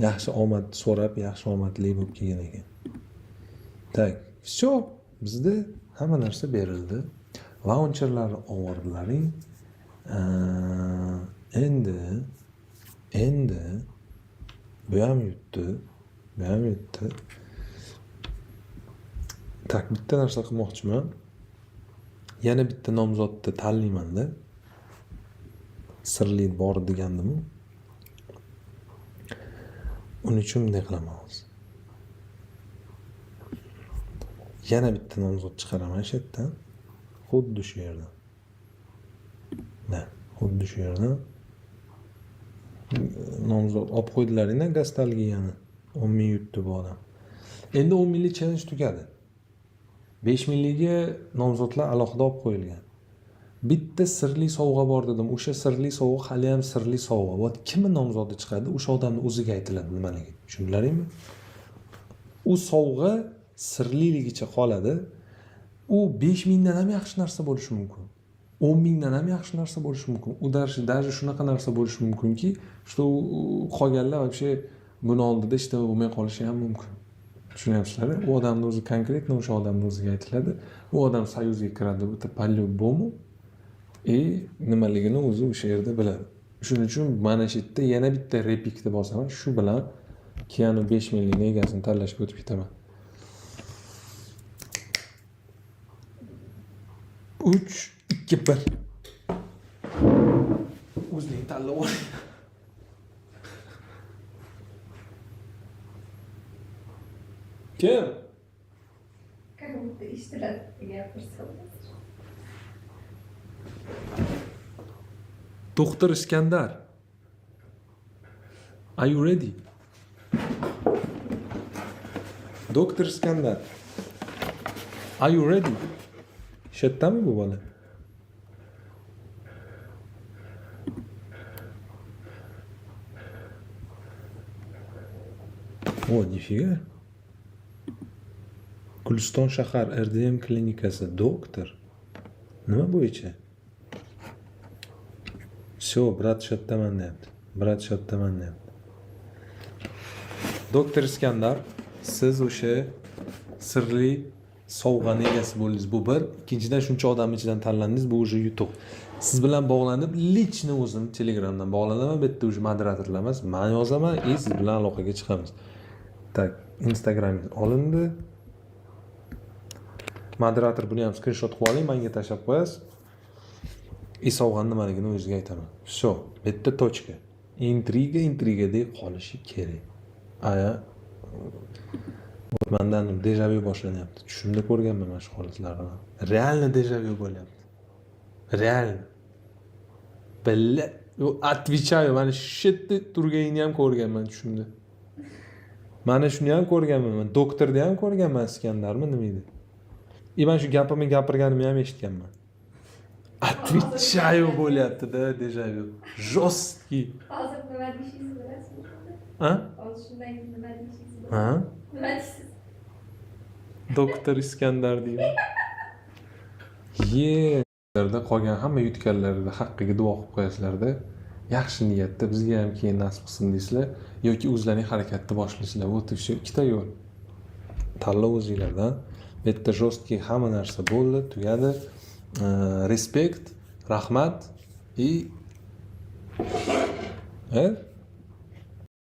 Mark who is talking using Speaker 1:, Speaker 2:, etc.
Speaker 1: yaxshi omad so'rab, yaxshi omadli bo'lib kelgan ekan. Tak, все, bizda hamma narsa berildi. Vaucherlarni oldilaring. Endi bu ham yutdi. Tak, bitta narsa qilmoqchiman. Yana bitta nomzodni tanlayman-da. Sirli bor degandim. Uning uchun bunday qilaman hozir. Yana bitta nomzod chiqaraman shu yerdan. Xuddi shu yerdan. Xuddi shu yerdan. Nomzod olib qo'ydilaring-da gastalgiyani. 10 ming yutdi bu odam. Endi 10 minglik challenge tugadi. 5 mingligiga nomzodlar alohida olib qo'yilgan. Bitta sirli sovg'a bor dedim. O'sha sirli sovg'a hali ham sirli sovg'a. Vot kimning nomzodi chiqadi? O'sha odamning o'ziga aytiladi nimaligini. Tushundilaringmi? U sovg'a sirliligicha qoladi. U 5 mingdan ham yaxshi narsa bo'lishi mumkin. 10 mingdan ham yaxshi narsa bo'lishi mumkin. U даже shunaqa narsa bo'lishi mumkinki, что qolganlar вообще buni oldida ishlab bo'lmay qolishi ham mumkin. Tushunyapsizlar? U odamning o'zi konkretno o'sha odamning o'ziga aytiladi. U odam soyuzga kiradi, bu по-любому nimaligini o'zi o'sha yerda biladi. Shuning uchun mana shu yerda yana bitta repikni bosaman. Shu bilan Keanu 5 minglik egasini tanlashga o'tib ketaman. 3, 2, 1. O'zing tanlab ol. Kim?
Speaker 2: Как будто ishtirak gapirsa.
Speaker 1: Doktor Iskandar. Are you ready? Doktor Iskandar. Are you ready? Shetdami bu bola? O, nifiga. Guliston shahar RDM klinikasi doktor. Nima bo'yicha? Все, brat shetdaman deyapti. Doktor Iskandar, siz o'sha sirli sovg'ani egasi bo'ldingiz. Bu bir. Ikkinchidan shuncha odam ichidan tanlandingiz, bu уже yutuq. Siz bilan bog'lanib, lichni o'zim Telegramdan bog'lanaman, bu yerda уже moderatorlar emas. Men yozaman, siz bilan aloqaga chiqamiz. Tak, Instagramingiz olindi. Moderator buni ham screenshot qilib oling, menga tashlab qo'yasiz. Sovg'ani nimaligini o'ziga aytaman. Все, bitta точка. Intrigadek qolishi kerak. Mendan dejavu boshlanyapti. Tushimda ko'rganman mana shu holatlarni. Реально dejavu bo'lyapti. Реально. Billa, отвечаю, mana shu yerda turganini ham ko'rganman tushimda. Mana shuni ham ko'rganman. Doktorni ham ko'rganman, Iskandarmi nima edi? Mana shu gapimni gapirganimni ham eshitganman. Отвечаю bo'lyapti-da, dejavu. Жесткий.
Speaker 2: Hozir nima deyishingizni bilasizmi?
Speaker 1: Ha?
Speaker 2: Hozir shunday nima deyishingizni
Speaker 1: Ha?
Speaker 2: Nima deysiz?
Speaker 1: Doktor Iskandar deyman. Yerda qolgan hamma yutganlarida haqqiga duo qilib qo'yasizlar-da. Yaxshi niyatda bizga ham keyin nasib qilsin deysizlar yoki o'zlarining harakatni boshlaysizlar. Bu shu ikkita yo'l. Tanlov o'zingizlardan. Bu yerda жесткий hamma narsa bo'ldi, tugadi. Respekt, rahmat и